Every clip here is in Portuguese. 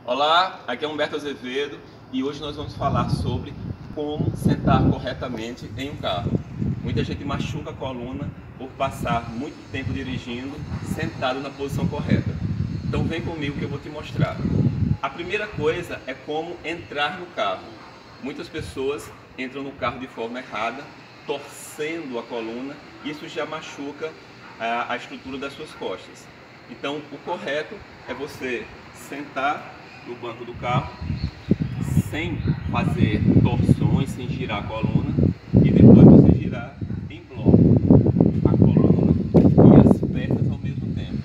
Olá, aqui é Humberto Azevedo e hoje nós vamos falar sobre como sentar corretamente em um carro. Muita gente machuca a coluna por passar muito tempo dirigindo sentado na posição correta. Então vem comigo que eu vou te mostrar. A primeira coisa é como entrar no carro. Muitas pessoas entram no carro de forma errada, torcendo a coluna, e isso já machuca a estrutura das suas costas. Então o correto é você sentar no banco do carro sem fazer torções, sem girar a coluna, e depois você girar em bloco a coluna e as pernas ao mesmo tempo.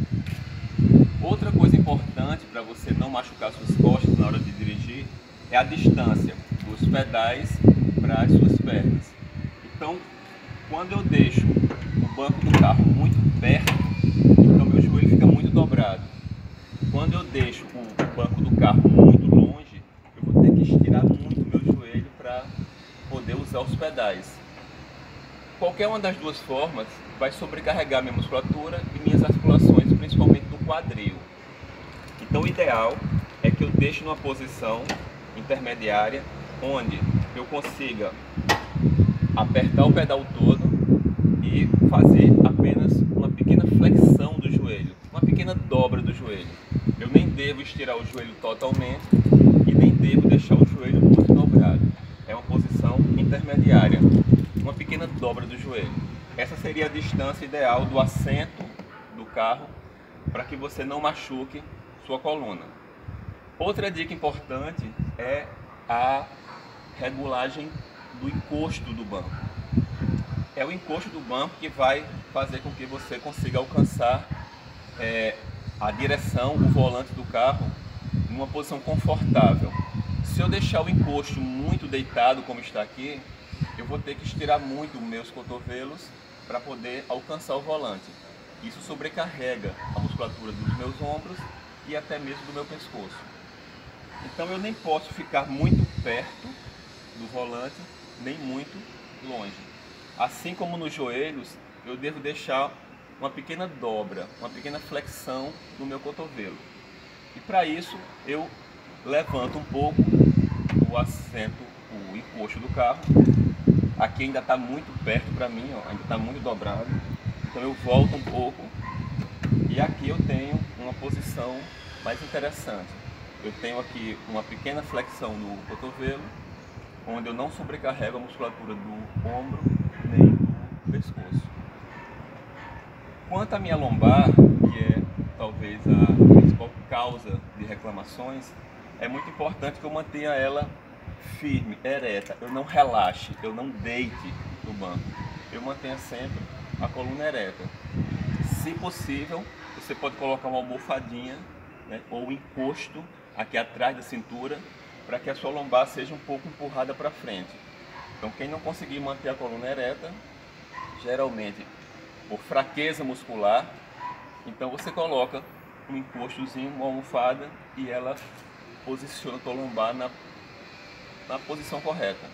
Outra coisa importante para você não machucar suas costas na hora de dirigir é a distância dos pedais para as suas pernas. Então, quando eu deixo o banco do carro muito perto, então meu joelho fica muito dobrado. Quando eu deixo o banco do carro muito longe, eu vou ter que estirar muito meu joelho para poder usar os pedais. Qualquer uma das duas formas vai sobrecarregar minha musculatura e minhas articulações, principalmente do quadril. Então o ideal é que eu deixe numa posição intermediária, onde eu consiga apertar o pedal todo e fazer apenas uma pequena flexão do joelho, uma pequena dobra do joelho. Eu nem devo estirar o joelho totalmente e nem devo deixar o joelho muito dobrado. É uma posição intermediária, uma pequena dobra do joelho. Essa seria a distância ideal do assento do carro para que você não machuque sua coluna. Outra dica importante é a regulagem do encosto do banco. É o encosto do banco que vai fazer com que você consiga alcançar a direção, o volante do carro, numa posição confortável. Se eu deixar o encosto muito deitado, como está aqui, eu vou ter que estirar muito meus cotovelos para poder alcançar o volante. Isso sobrecarrega a musculatura dos meus ombros e até mesmo do meu pescoço. Então eu nem posso ficar muito perto do volante, nem muito longe. Assim como nos joelhos, eu devo deixar uma pequena dobra, uma pequena flexão no meu cotovelo. E para isso eu levanto um pouco o assento, o encosto do carro. Aqui ainda está muito perto para mim, ó, ainda está muito dobrado. Então eu volto um pouco e aqui eu tenho uma posição mais interessante. Eu tenho aqui uma pequena flexão no cotovelo, onde eu não sobrecarrego a musculatura do ombro nem do pescoço. Quanto à minha lombar, que é talvez a principal causa de reclamações, é muito importante que eu mantenha ela firme, ereta, eu não relaxe, eu não deite no banco, eu mantenha sempre a coluna ereta. Se possível, você pode colocar uma almofadinha, né, ou um encosto aqui atrás da cintura, para que a sua lombar seja um pouco empurrada para frente. Então quem não conseguir manter a coluna ereta, geralmente por fraqueza muscular, então você coloca um encostozinho, uma almofada, e ela posiciona a tua lombar na posição correta.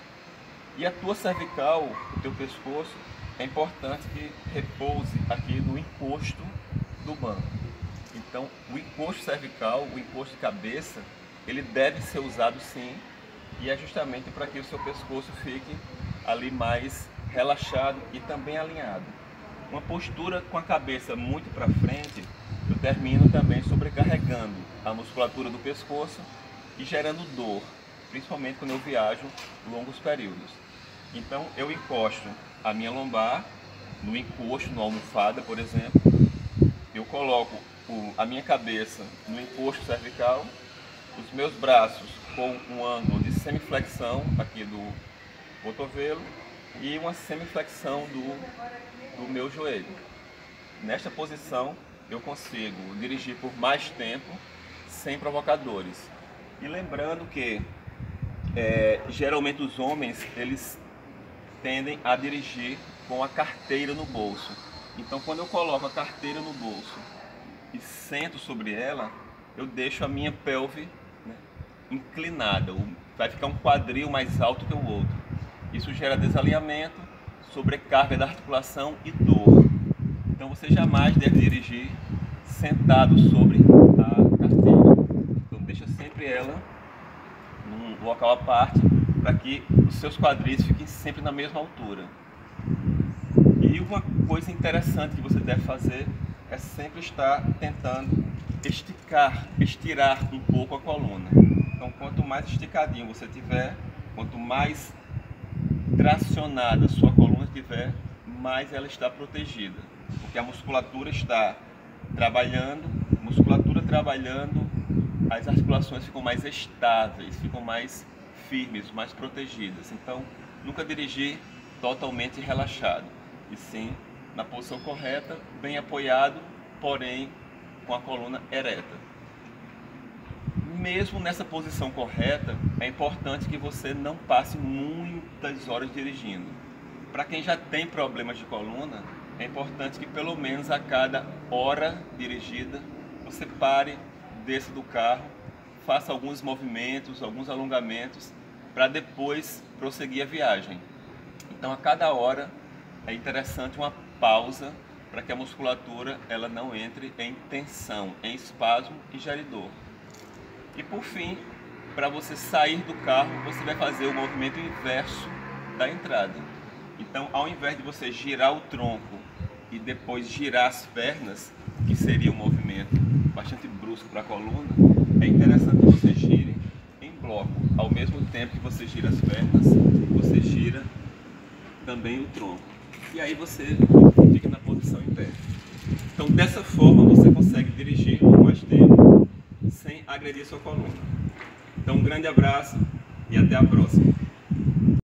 E a tua cervical, o teu pescoço, é importante que repouse aqui no encosto do banco. Então o encosto cervical, o encosto de cabeça, ele deve ser usado sim, e é justamente para que o seu pescoço fique ali mais relaxado e também alinhado. Uma postura com a cabeça muito para frente, eu termino também sobrecarregando a musculatura do pescoço e gerando dor, principalmente quando eu viajo longos períodos. Então eu encosto a minha lombar no encosto, na almofada, por exemplo. Eu coloco a minha cabeça no encosto cervical, os meus braços com um ângulo de semiflexão aqui do cotovelo e uma semiflexão do meu joelho. Nesta posição eu consigo dirigir por mais tempo sem provocadores. E lembrando que geralmente os homens eles tendem a dirigir com a carteira no bolso. Então quando eu coloco a carteira no bolso e sento sobre ela, eu deixo a minha pelve, né, inclinada, vai ficar um quadril mais alto que o outro. Isso gera desalinhamento, sobrecarga da articulação e dor. Então você jamais deve dirigir sentado sobre a carteira. Então deixa sempre sempre ela num local à parte, para que os seus quadris fiquem sempre na mesma altura. E uma coisa interessante que você deve fazer é sempre estar tentando estirar um pouco a coluna. Então, quanto mais esticadinho você tiver, quanto mais tracionada a sua coluna tiver, mais ela está protegida, porque a musculatura está trabalhando, as articulações ficam mais estáveis, ficam mais firmes, mais protegidas. Então, nunca dirigir totalmente relaxado, e sim na posição correta, bem apoiado, porém com a coluna ereta. Mesmo nessa posição correta, é importante que você não passe muitas horas dirigindo. Para quem já tem problemas de coluna, é importante que pelo menos a cada hora dirigida, você pare, desça do carro, faça alguns movimentos, alguns alongamentos, para depois prosseguir a viagem. Então, a cada hora é interessante uma pausa para que a musculatura ela não entre em tensão, em espasmo e gere dor. E por fim, para você sair do carro, você vai fazer o movimento inverso da entrada. Então, ao invés de você girar o tronco e depois girar as pernas, que seria um movimento bastante brusco para a coluna, é interessante que você gire em bloco. Ao mesmo tempo que você gira as pernas, você gira também o tronco. E aí você fica na posição em pé. Então, dessa forma, você consegue dirigir por mais tempo sem agredir sua coluna. Então, um grande abraço e até a próxima.